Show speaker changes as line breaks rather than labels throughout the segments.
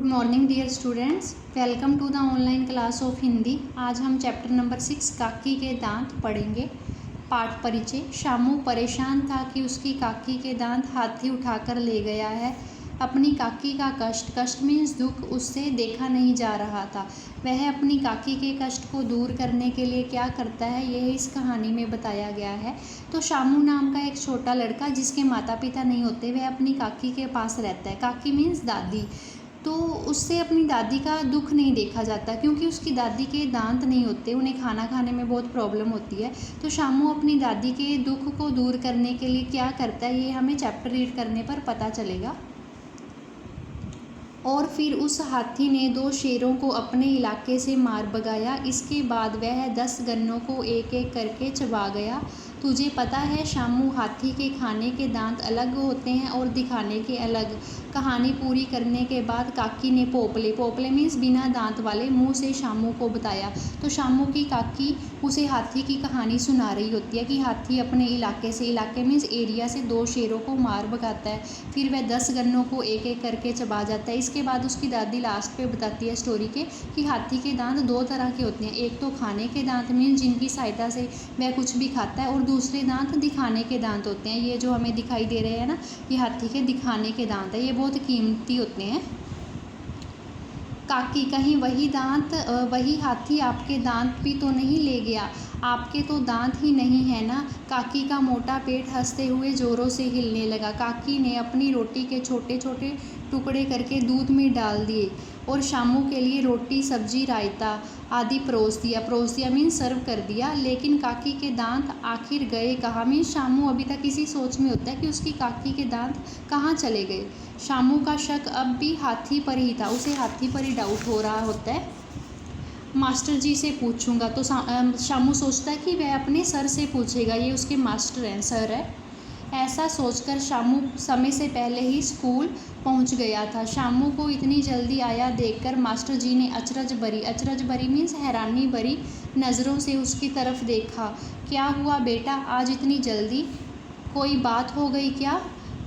Good morning dear students, welcome to the online class of Hindi. आज हम chapter number 6 काकी के दांत पढ़ेंगे। पाठ परिचय। शामू परेशान था कि उसकी काकी के दांत हाथी उठाकर ले गया है। अपनी काकी का कष्ट मीन्स दुख उससे देखा नहीं जा रहा था। वह अपनी काकी के कष्ट को दूर करने के लिए क्या करता है, यह इस कहानी में बताया गया है। तो शामू नाम का एक छोटा लड़का जिसके माता पिता नहीं होते, वह अपनी काकी के पास रहता है। काकी मीन्स दादी। तो उससे अपनी दादी का दुख नहीं देखा जाता क्योंकि उसकी दादी के दांत नहीं होते, उन्हें खाना खाने में बहुत प्रॉब्लम होती है। तो शामू अपनी दादी के दुख को दूर करने के लिए क्या करता है, ये हमें चैप्टर रीड करने पर पता चलेगा। और फिर उस हाथी ने 2 शेरों को अपने इलाके से मार भगाया। इसके बाद वह 10 गन्नों को एक एक करके चबा गया। तुझे पता है शामू, हाथी के खाने के दांत अलग होते हैं और दिखाने के अलग। कहानी पूरी करने के बाद काकी ने पोपले मीन्स बिना दांत वाले मुंह से शामू को बताया। तो शामू की काकी उसे हाथी की कहानी सुना रही होती है कि हाथी अपने इलाके मीन्स एरिया से 2 शेरों को मार भगाता है। फिर वह 10 गन्नों को एक एक करके चबा जाता है। इसके बाद उसकी दादी लास्ट पे बताती है स्टोरी के कि हाथी के दांत 2 तरह के होते हैं। एक तो खाने के दांत मीन्स जिनकी सहायता से वह कुछ भी खाता है, और दूसरे दांत दिखाने के दांत होते हैं। ये जो हमें दिखाई दे रहे हैं ना, ये हाथी के दिखाने के दांत है। ये बहुत कीमती होते हैं। काकी, कहीं वही हाथी आपके दांत भी तो नहीं ले गया? आपके तो दांत ही नहीं है ना। काकी का मोटा पेट हंसते हुए ज़ोरों से हिलने लगा। काकी ने अपनी रोटी के छोटे छोटे टुकड़े करके दूध में डाल दिए और शामू के लिए रोटी, सब्जी, रायता आदि परोस दिया मीन्स सर्व कर दिया। लेकिन काकी के दांत आखिर गए कहाँ? मीन्स शामू अभी तक इसी सोच में होता है कि उसकी काकी के दांत कहाँ चले गए। शामू का शक अब भी हाथी पर ही था, उसे हाथी पर ही डाउट हो रहा होता है। मास्टर जी से पूछूंगा। तो शामू सोचता है कि वह अपने सर से पूछेगा, ये उसके मास्टर हैं, सर है। ऐसा सोचकर शामू समय से पहले ही स्कूल पहुंच गया था। शामू को इतनी जल्दी आया देखकर मास्टर जी ने अचरज भरी मीन्स हैरानी भरी नज़रों से उसकी तरफ देखा। क्या हुआ बेटा, आज इतनी जल्दी? कोई बात हो गई क्या?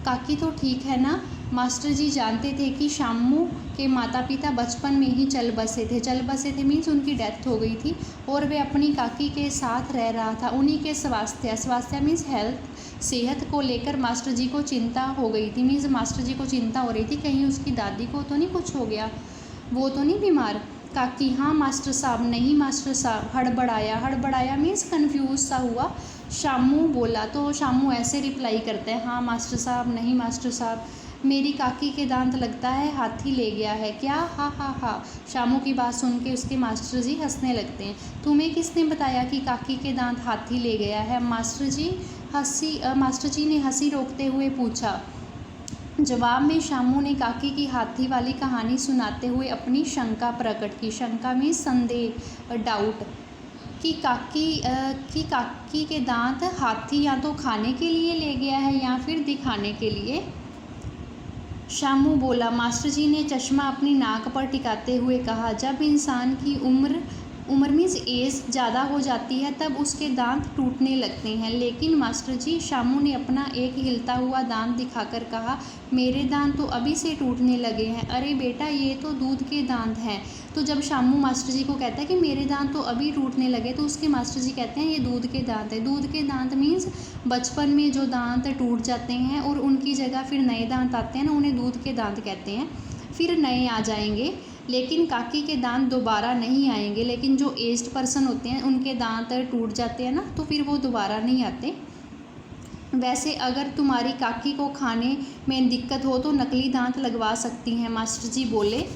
काकी तो ठीक है ना? मास्टर जी जानते थे कि शामू के माता पिता बचपन में ही चल बसे थे मीन्स उनकी डेथ हो गई थी, और वे अपनी काकी के साथ रह रहा था। उन्हीं के स्वास्थ्य मीन्स हेल्थ, सेहत को लेकर मास्टर जी को चिंता हो गई थी। मीन्स मास्टर जी को चिंता हो रही थी कहीं उसकी दादी को तो नहीं कुछ हो गया, वो तो नहीं बीमार। काकी, हाँ मास्टर साहब। नहीं मास्टर साहब। हड़बड़ाया मीन्स कन्फ्यूज सा हुआ शामू बोला। तो शामू ऐसे रिप्लाई करता है, हाँ मास्टर साहब, नहीं मास्टर साहब, मेरी काकी के दांत लगता है हाथी ले गया है। क्या? हा। शामू की बात सुन के उसके मास्टर जी हंसने लगते हैं। तुम्हें किसने बताया कि काकी के दांत हाथी ले गया है? मास्टर जी ने हंसी रोकते हुए पूछा। जवाब में शामू ने काकी की हाथी वाली कहानी सुनाते हुए अपनी शंका प्रकट की। शंका में संदेह, डाउट, कि काकी के दांत हाथी या तो खाने के लिए ले गया है या फिर दिखाने के लिए। शामू बोला। मास्टर जी ने चश्मा अपनी नाक पर टिकाते हुए कहा, जब इंसान की उम्र मीन्स एज ज़्यादा हो जाती है तब उसके दांत टूटने लगते हैं। लेकिन मास्टर जी, शामू ने अपना एक हिलता हुआ दांत दिखाकर कहा, मेरे दांत तो अभी से टूटने लगे हैं। अरे बेटा, ये तो दूध के दांत हैं। तो जब शामू मास्टर जी को कहता है कि मेरे दांत तो अभी टूटने लगे, तो उसके मास्टर जी कहते हैं ये दूध के दांत है। दूध के दांत मीन्स बचपन में जो दांत टूट जाते हैं और उनकी जगह फिर नए दांत आते हैं ना, उन्हें दूध के दांत कहते हैं। फिर नए आ जाएंगे, लेकिन काकी के दांत दोबारा नहीं आएंगे। लेकिन जो एज्ड पर्सन होते हैं उनके दांत टूट जाते हैं ना, तो फिर वो दोबारा नहीं आते। वैसे अगर तुम्हारी काकी को खाने में दिक्कत हो तो नकली दांत लगवा सकती हैं, मास्टर जी बोले।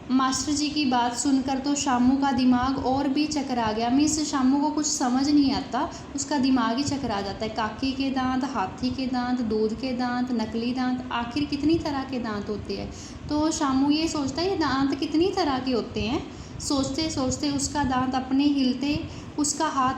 मास्टर जी की बात सुनकर तो शामू का दिमाग और भी चकरा गया। मीन्स शामू को कुछ समझ नहीं आता, उसका दिमाग ही चकरा जाता है। काकी के दांत, हाथी के दांत, दूध के दांत, नकली दांत, आखिर कितनी तरह के दांत होते हैं? तो शामू ये सोचता है ये दांत कितनी तरह के होते हैं। सोचते सोचते उसका हाथ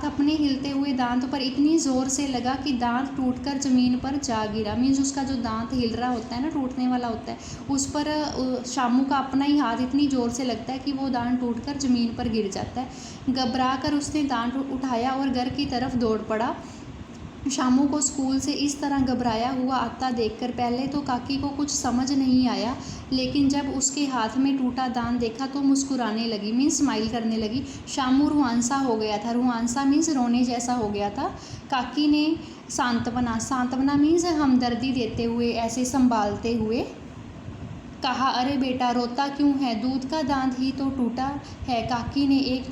अपने हिलते हुए दांत पर इतनी ज़ोर से लगा कि दांत टूटकर ज़मीन पर जा गिरा। मीन्स उसका जो दांत हिल रहा होता है ना, टूटने वाला होता है, उस पर शामू का अपना ही हाथ इतनी ज़ोर से लगता है कि वो दांत टूटकर ज़मीन पर गिर जाता है। घबरा कर उसने दांत उठाया और घर की तरफ दौड़ पड़ा। शामू को स्कूल से इस तरह घबराया हुआ आता देखकर पहले तो काकी को कुछ समझ नहीं आया, लेकिन जब उसके हाथ में टूटा दांत देखा तो मुस्कुराने लगी, मीन्स स्माइल करने लगी। शामू रुआंसा हो गया था, रुआंसा मीन्स रोने जैसा हो गया था। काकी ने सांत्वना मीन्स हमदर्दी देते हुए, ऐसे संभालते हुए कहा, अरे बेटा रोता क्यों है, दूध का दांत ही तो टूटा है। काकी ने एक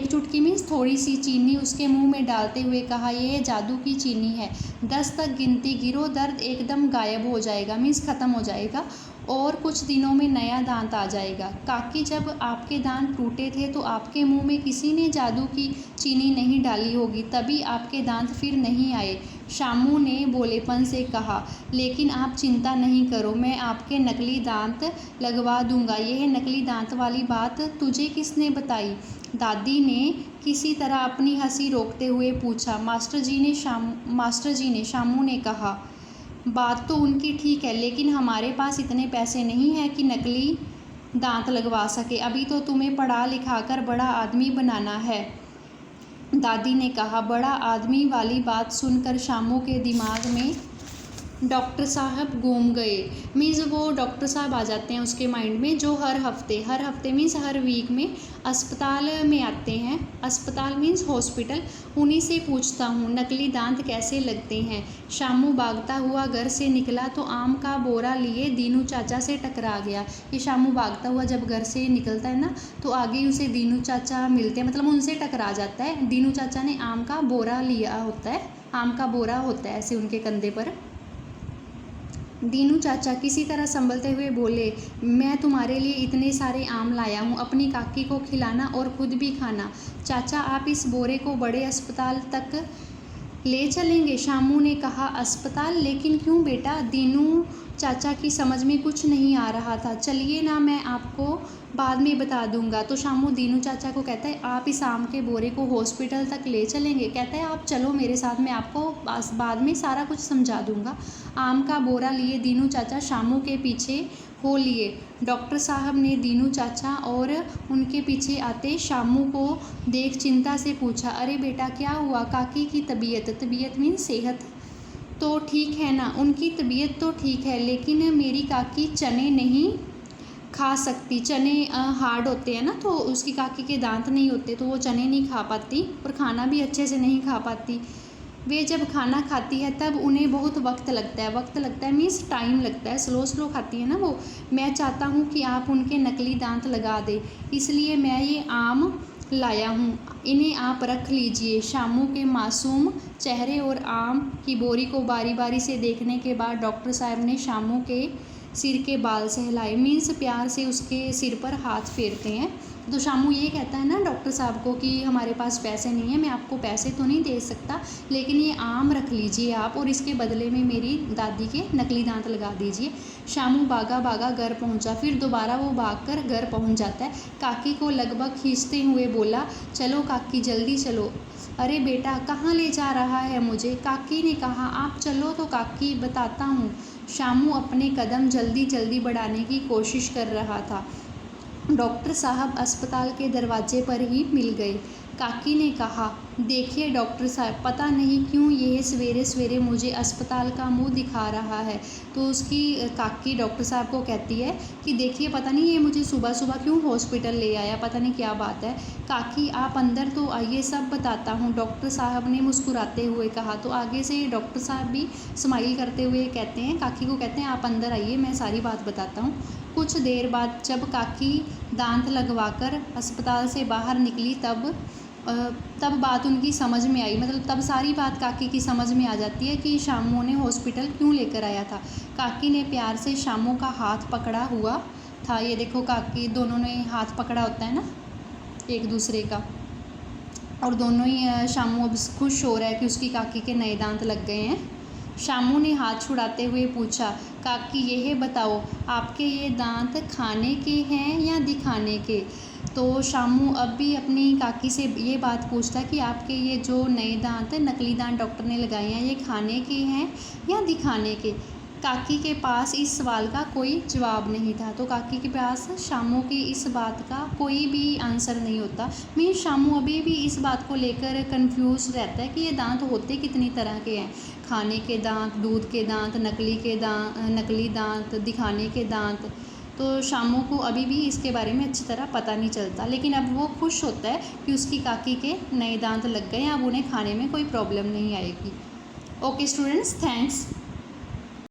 चुटकी मीन्स थोड़ी सी चीनी उसके मुंह में डालते हुए कहा, ये जादू की चीनी है, 10 तक गिनती गिरो, दर्द एकदम गायब हो जाएगा, मीन्स ख़त्म हो जाएगा और कुछ दिनों में नया दांत आ जाएगा। काकी जब आपके दांत टूटे थे तो आपके मुंह में किसी ने जादू की चीनी नहीं डाली होगी, तभी आपके दांत फिर नहीं आए। शामू ने भोलेपन से कहा, लेकिन आप चिंता नहीं करो, मैं आपके नकली दांत लगवा दूंगा। यह नकली दांत वाली बात तुझे किसने बताई? दादी ने किसी तरह अपनी हंसी रोकते हुए पूछा। मास्टर जी ने, शामू ने कहा। बात तो उनकी ठीक है, लेकिन हमारे पास इतने पैसे नहीं हैं कि नकली दांत लगवा सके। अभी तो तुम्हें पढ़ा लिखा कर बड़ा आदमी बनाना है, दादी ने कहा। बड़ा आदमी वाली बात सुनकर शामू के दिमाग में डॉक्टर साहब घूम गए, मीन्स वो डॉक्टर साहब आ जाते हैं उसके माइंड में, जो हर हफ्ते मीन्स हर वीक में अस्पताल में आते हैं। अस्पताल मीन्स हॉस्पिटल। उन्हीं से पूछता हूँ नकली दांत कैसे लगते हैं। शामू भागता हुआ घर से निकला तो आम का बोरा लिए दीनू चाचा से टकरा गया। ये शामू भागता हुआ जब घर से निकलता है ना, तो आगे उसे दीनू चाचा मिलते हैं, मतलब उनसे टकरा जाता है। दीनू चाचा ने आम का बोरा लिया होता है, आम का बोरा होता है ऐसे उनके कंधे पर। दीनू चाचा किसी तरह संभलते हुए बोले, मैं तुम्हारे लिए इतने सारे आम लाया हूँ, अपनी काकी को खिलाना और खुद भी खाना। चाचा आप इस बोरे को बड़े अस्पताल तक ले चलेंगे? शामू ने कहा। अस्पताल? लेकिन क्यों बेटा? दीनू चाचा की समझ में कुछ नहीं आ रहा था। चलिए ना, मैं आपको बाद में बता दूंगा। तो शामू दीनू चाचा को कहता है, आप इस आम के बोरे को हॉस्पिटल तक ले चलेंगे? कहता है, आप चलो मेरे साथ, मैं आपको बाद में सारा कुछ समझा दूंगा। आम का बोरा लिए दीनू चाचा शामू के पीछे हो लिए। डॉक्टर साहब ने दीनू चाचा और उनके पीछे आते शामू को देख चिंता से पूछा, अरे बेटा क्या हुआ? काकी की तबीयत मीन्स सेहत तो ठीक है ना? उनकी तबीयत तो ठीक है, लेकिन मेरी काकी चने नहीं खा सकती। चने हार्ड होते हैं ना, तो उसकी काकी के दांत नहीं होते, तो वो चने नहीं खा पाती और खाना भी अच्छे से नहीं खा पाती। वे जब खाना खाती है तब उन्हें बहुत वक्त लगता है मीन्स टाइम लगता है, स्लो खाती है ना वो। मैं चाहता हूँ कि आप उनके नकली दांत लगा दें, इसलिए मैं ये आम लाया हूँ, इन्हें आप रख लीजिए। शामू के मासूम चेहरे और आम की बोरी को बारी बारी से देखने के बाद डॉक्टर साहब ने शामू के सिर के बाल सहलाए, मीन्स प्यार से उसके सिर पर हाथ फेरते हैं। तो शामू ये कहता है ना डॉक्टर साहब को कि हमारे पास पैसे नहीं है, मैं आपको पैसे तो नहीं दे सकता, लेकिन ये आम रख लीजिए आप और इसके बदले में मेरी दादी के नकली दांत लगा दीजिए। शामू भागा घर पहुंचा, फिर दोबारा वो भागकर घर पहुंच जाता है। काकी को लगभग खींचते हुए बोला, चलो काकी जल्दी चलो। अरे बेटा कहाँ ले जा रहा है मुझे? काकी ने कहा, आप चलो तो काकी, बताता हूँ। शामू अपने कदम जल्दी बढ़ाने की कोशिश कर रहा था। डॉक्टर साहब अस्पताल के दरवाजे पर ही मिल गए। काकी ने कहा, देखिए डॉक्टर साहब, पता नहीं क्यों यह सवेरे सवेरे मुझे अस्पताल का मुंह दिखा रहा है। तो उसकी काकी डॉक्टर साहब को कहती है कि देखिए पता नहीं ये मुझे सुबह सुबह क्यों हॉस्पिटल ले आया, पता नहीं क्या बात है। काकी आप अंदर तो आइए, सब बताता हूँ, डॉक्टर साहब ने मुस्कुराते हुए कहा। तो आगे से डॉक्टर साहब भी स्माइल करते हुए कहते हैं, काकी को कहते हैं, आप अंदर आइए, मैं सारी बात बताता हूँ। कुछ देर बाद जब काकी दांत लगवाकर अस्पताल से बाहर निकली तब बात उनकी समझ में आई, मतलब तब सारी बात काकी की समझ में आ जाती है कि शामू ने हॉस्पिटल क्यों लेकर आया था। काकी ने प्यार से शामू का हाथ पकड़ा हुआ था। ये देखो काकी, दोनों ने हाथ पकड़ा होता है ना एक दूसरे का, और दोनों ही शामू अब खुश हो रहा है कि उसकी काकी के नए दांत लग गए हैं। शामू ने हाथ छुड़ाते हुए पूछा, काकी यह बताओ, आपके ये दांत खाने के हैं या दिखाने के? तो शामू अब भी अपनी काकी से ये बात पूछता कि आपके ये जो नए दांत, नकली दांत डॉक्टर ने लगाए हैं, ये खाने के हैं या दिखाने के? काकी के पास इस सवाल का कोई जवाब नहीं था। तो काकी के पास शामू की इस बात का कोई भी आंसर नहीं होता। मीन शामू अभी भी इस बात को लेकर कंफ्यूज रहता है कि ये दांत होते कितनी तरह के हैं, खाने के दांत, दूध के दांत, नकली दांत, दिखाने के दांत। तो शामू को अभी भी इसके बारे में अच्छी तरह पता नहीं चलता, लेकिन अब वो खुश होता है कि उसकी काकी के नए दांत लग गए हैं, अब उन्हें खाने में कोई प्रॉब्लम नहीं आएगी। Okay students, thanks.